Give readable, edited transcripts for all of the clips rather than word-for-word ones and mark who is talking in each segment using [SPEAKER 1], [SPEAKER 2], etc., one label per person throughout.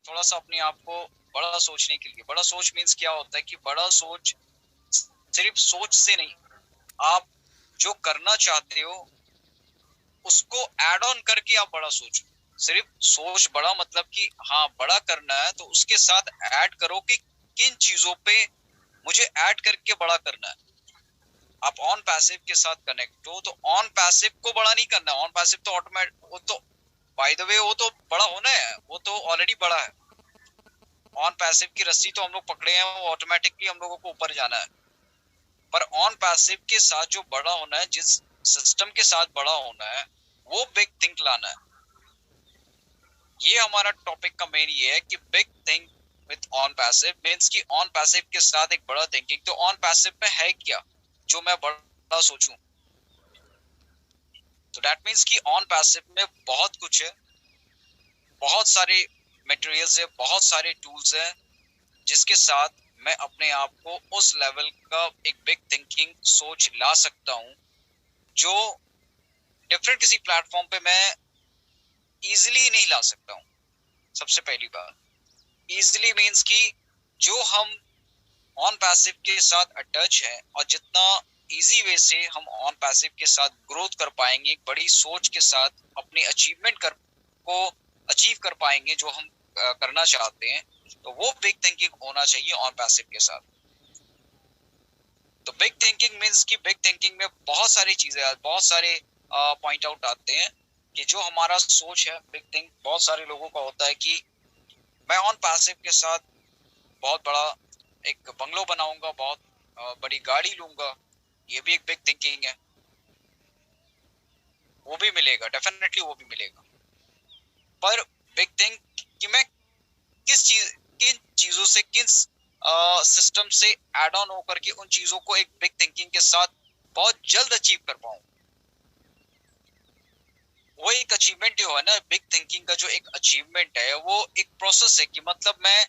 [SPEAKER 1] थोड़ा सा अपने आप को बड़ा सोचने के लिए। बड़ा सोच मीन्स क्या होता है कि बड़ा सोच सिर्फ सोच से नहीं, आप जो करना चाहते हो उसको ऐड ऑन करके आप बड़ा सोचो। सिर्फ सोच बड़ा मतलब कि हाँ बड़ा करना है तो उसके साथ ऐड करो कि किन चीजों पे मुझे ऐड करके बड़ा करना है। आप ऑन पैसिव के साथ कनेक्ट हो तो ऑन पैसिव को बड़ा नहीं करना। ऑन पैसिव तो ऑटोमेटिक, वो तो बाय द वे वो तो बड़ा होना है, वो तो ऑलरेडी बड़ा है। ऑन पैसिव की रस्सी तो हम लोग पकड़े हैं, वो ऑटोमेटिकली हम लोगों को ऊपर जाना है। पर ऑन पैसिव के साथ जो बड़ा होना है, जिस सिस्टम के साथ बड़ा होना है, वो बिग थिंक लाना है। ये हमारा टॉपिक का मेन ये है कि big think with on passive means कि ऑन पैसिव के साथ एक बड़ा थिंकिंग। तो ऑन पैसिव में है क्या जो मैं बड़ा सोचूं? तो दैट मींस कि ऑन पैसिव में बहुत कुछ है, बहुत सारे मटेरियल्स है, बहुत सारे टूल्स हैं जिसके साथ मैं अपने आप को उस लेवल का एक बिग थिंकिंग सोच ला सकता हूं जो डिफरेंट किसी प्लेटफॉर्म पे मैं इजीली नहीं ला सकता हूं। सबसे पहली बात इजीली मींस कि जो हम ऑन पैसिव के साथ अटैच हैं और जितना इजी वे से हम ऑन पैसिव के साथ ग्रोथ कर पाएंगे, एक बड़ी सोच के साथ अपने अचीवमेंट को अचीव कर पाएंगे जो हम करना चाहते हैं, तो वो बिग थिंकिंग होना चाहिए ऑन पैसिव के साथ। तो बिग थिंकिंग मींस कि बिग थिंकिंग में बहुत सारी चीजें, बहुत सारे पॉइंट आउट आते हैं कि जो हमारा सोच है बिग थिंक। बहुत सारे लोगों का होता है कि मैं ऑन पैसिव के साथ बहुत बड़ा एक बंगलो बनाऊंगा, बहुत बड़ी गाड़ी लूंगा। ये भी एक बिग थिंकिंग है, वो भी मिलेगा, डेफिनेटली वो भी मिलेगा। पर बिग थिंक कि मैं किन चीजों से, किन सिस्टम से एड ऑन होकर के उन चीजों को एक बिग थिंकिंग के साथ बहुत जल्द अचीव कर पाऊं। वो एक अचीवमेंट जो है ना, बिग थिंकिंग का जो एक अचीवमेंट है, वो एक प्रोसेस है कि मतलब मैं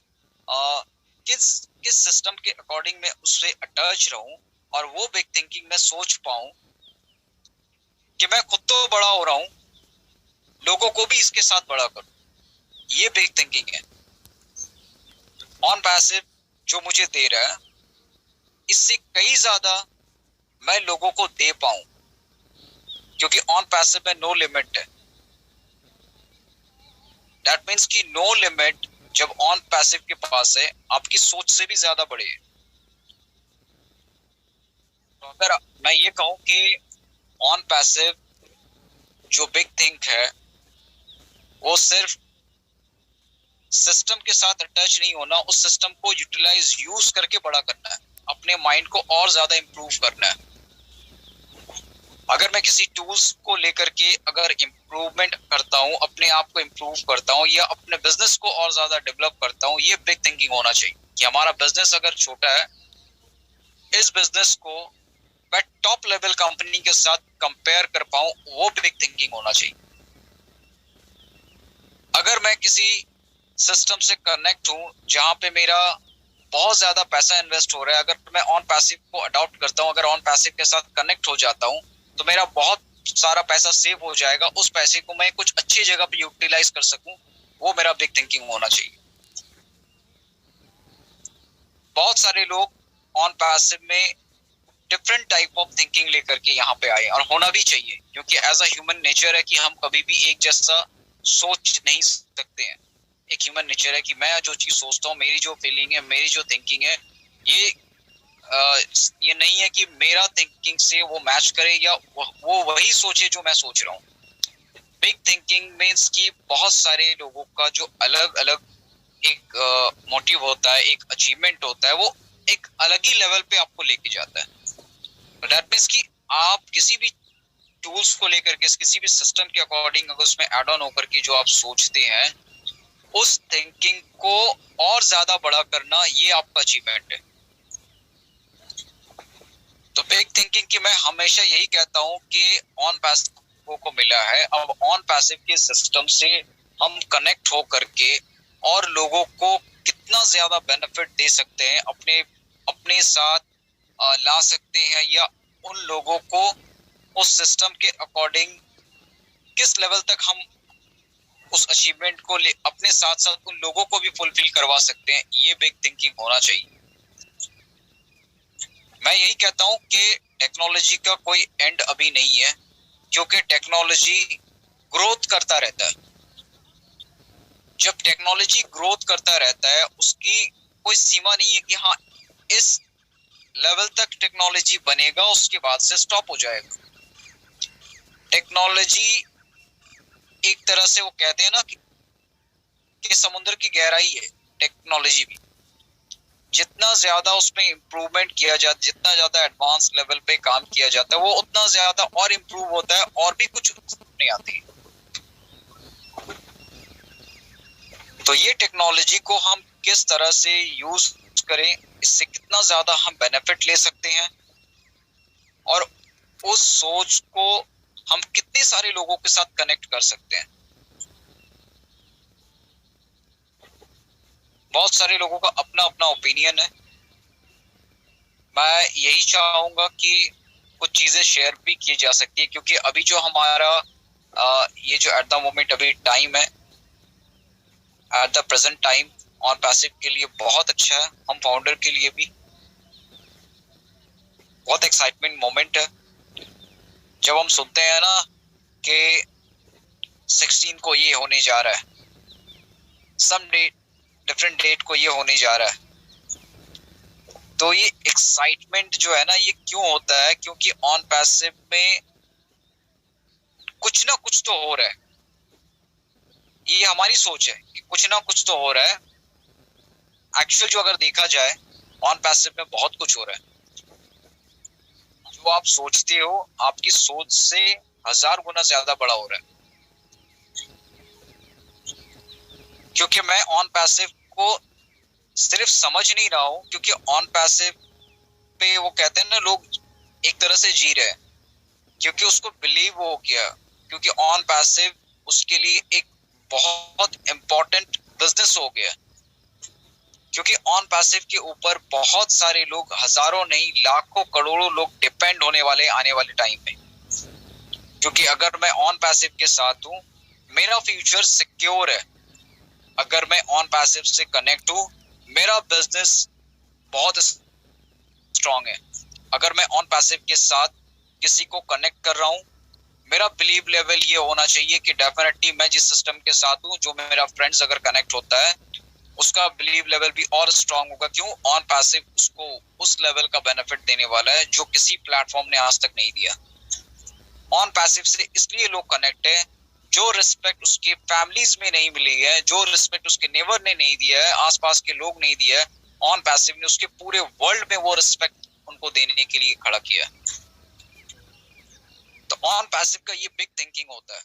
[SPEAKER 1] किस किस सिस्टम के अकॉर्डिंग मैं उससे अटैच रहूं और वो बिग थिंकिंग में सोच पाऊं कि मैं खुद तो बड़ा हो रहा हूं, लोगों को भी इसके साथ बड़ा करूं। ये बिग थिंकिंग है। ऑन पैसिव जो मुझे दे रहा है, इससे कई ज्यादा मैं लोगों को दे पाऊं, क्योंकि ऑन पैसिव में नो लिमिट है। दैट मीन्स कि नो लिमिट जब ऑन पैसिव के पास है, आपकी सोच से भी ज्यादा बड़े है। तो अगर मैं ये कहूं कि ऑन पैसिव जो बिग थिंक है, वो सिर्फ सिस्टम के साथ अटैच नहीं होना, उस सिस्टम को यूटिलाइज यूज करके बड़ा करना है, अपने माइंड को और ज्यादा इंप्रूव करना है। अगर मैं किसी टूल्स को लेकर के अगर इम्प्रूवमेंट करता हूँ, अपने आप को इम्प्रूव करता हूँ या अपने बिजनेस को और ज्यादा डेवलप करता हूँ, ये बिग थिंकिंग होना चाहिए। कि हमारा बिजनेस अगर छोटा है, इस बिजनेस को मैं टॉप लेवल कंपनी के साथ कंपेयर कर पाऊं, वो बिग थिंकिंग होना चाहिए। अगर मैं किसी सिस्टम से कनेक्ट हूं जहां पे मेरा बहुत ज्यादा पैसा इन्वेस्ट हो रहा है, अगर मैं ऑन पैसिव को अडॉप्ट करता हूं, अगर ऑन पैसिव के साथ कनेक्ट हो जाता हूं, तो मेरा बहुत सारा पैसा सेव हो जाएगा। उस पैसे को मैं कुछ अच्छी जगह पे यूटिलाइज कर सकूं, वो मेरा बिग थिंकिंग होना चाहिए। बहुत सारे लोग ऑन पैसिव में डिफरेंट टाइप ऑफ थिंकिंग लेकर के यहाँ पे आए, और होना भी चाहिए, क्योंकि एज अ ह्यूमन नेचर है कि हम कभी भी एक जैसा सोच नहीं सकते हैं। एक ह्यूमन नेचर है कि मैं जो चीज सोचता हूँ, मेरी जो फीलिंग है, मेरी जो थिंकिंग है, ये ये नहीं है कि मेरा थिंकिंग से वो मैच करे या वो वही सोचे जो मैं सोच रहा हूँ। बिग थिंकिंग मीन्स कि बहुत सारे लोगों का जो अलग अलग एक मोटिव होता है, एक अचीवमेंट होता है, वो एक अलग ही लेवल पे आपको लेके जाता है। दैट मीन्स कि आप किसी भी टूल्स को लेकर के, किसी भी सिस्टम के अकॉर्डिंग अगर उसमें एड ऑन होकर के जो आप सोचते हैं, उस थिंकिंग को और ज्यादा बड़ा करना, ये आपका अचीवमेंट है। तो बिग थिंकिंग की मैं हमेशा यही कहता हूं कि ऑन पैसिव को मिला है, अब ऑन पैसिव के सिस्टम से हम कनेक्ट हो करके और लोगों को कितना ज्यादा बेनिफिट दे सकते हैं, अपने अपने साथ ला सकते हैं, या उन लोगों को उस सिस्टम के अकॉर्डिंग किस लेवल तक हम उस अचीवमेंट को अपने साथ साथ उन लोगों को भी फुलफिल करवा सकते हैं, ये बिग थिंकिंग होना चाहिए। मैं यही कहता हूं कि टेक्नोलॉजी का कोई एंड अभी नहीं है, क्योंकि टेक्नोलॉजी ग्रोथ करता रहता है। जब टेक्नोलॉजी ग्रोथ करता रहता है, उसकी कोई सीमा नहीं है कि हाँ इस लेवल तक टेक्नोलॉजी बनेगा, उसके बाद से स्टॉप हो जाएगा। टेक्नोलॉजी एक तरह से वो कहते हैं ना कि समुद्र की गहराई है टेक्नोलॉजी भी। जितना ज्यादा उसमें इम्प्रूवमेंट किया जाता, जितना ज्यादा एडवांस लेवल पे काम किया जाता है, वो उतना ज्यादा और इम्प्रूव होता है और भी कुछ नहीं आती। तो ये टेक्नोलॉजी को हम किस तरह से यूज करें, इससे कितना ज्यादा हम बेनिफिट ले सकते हैं, और उस सोच को हम कितने सारे लोगों के साथ कनेक्ट कर सकते हैं। बहुत सारे लोगों का अपना अपना ओपिनियन है। मैं यही चाहूंगा कि कुछ चीजें शेयर भी की जा सकती है, क्योंकि अभी जो हमारा ये जो एट द मोमेंट अभी टाइम है, at the present time on passive के लिए बहुत अच्छा है। हम फाउंडर के लिए भी बहुत एक्साइटमेंट मोमेंट है जब हम सुनते हैं ना कि 16 को ये होने जा रहा है, सम डेट डिफरेंट डेट को ये होने जा रहा है। तो ये एक्साइटमेंट जो है ना, ये क्यों होता है? क्योंकि ऑन पैसिव में कुछ ना कुछ तो हो रहा है। ये हमारी सोच है कि कुछ ना कुछ तो हो रहा है। एक्चुअल जो अगर देखा जाए, ऑन पैसिव में बहुत कुछ हो रहा है। जो आप सोचते हो, आपकी सोच से 1000 गुना ज्यादा बड़ा हो रहा है। क्योंकि मैं ऑन पैसिव को सिर्फ समझ नहीं रहा हूं, क्योंकि ऑन पैसिव पे वो कहते हैं ना, लोग एक तरह से जी रहे हैं क्योंकि उसको बिलीव हो गया, क्योंकि ऑन पैसिव उसके लिए एक बहुत इंपॉर्टेंट बिजनेस हो गया। क्योंकि ऑन पैसिव के ऊपर बहुत सारे लोग, हजारों नहीं लाखों करोड़ों लोग डिपेंड होने वाले आने वाले टाइम में। क्योंकि अगर मैं ऑन पैसिव के साथ हूं, मेरा फ्यूचर सिक्योर है। अगर मैं ऑन पैसिव से कनेक्ट हूं, मेरा बिजनेस बहुत स्ट्रांग है। अगर मैं ऑन पैसिव के साथ किसी को कनेक्ट कर रहा हूं, मेरा बिलीव लेवल ये होना चाहिए कि डेफिनेटली मैं जिस सिस्टम के साथ हूं, जो मेरा फ्रेंड्स अगर कनेक्ट होता है, उसका बिलीव लेवल भी और स्ट्रांग होगा। क्यों? ऑन पैसिव उसको उस लेवल का बेनिफिट देने वाला है जो किसी प्लेटफॉर्म ने आज तक नहीं दिया। ऑन पैसिव से इसलिए लोग कनेक्ट है, जो रिस्पेक्ट उसके फैमिलीज में नहीं मिली है, जो रिस्पेक्ट उसके नेबर ने नहीं दिया है, आसपास के लोग नहीं दिया है, ऑन पैसिव ने उसके पूरे वर्ल्ड में वो रिस्पेक्ट उनको देने के लिए खड़ा किया। तो ऑन पैसिव का ये बिग थिंकिंग होता है।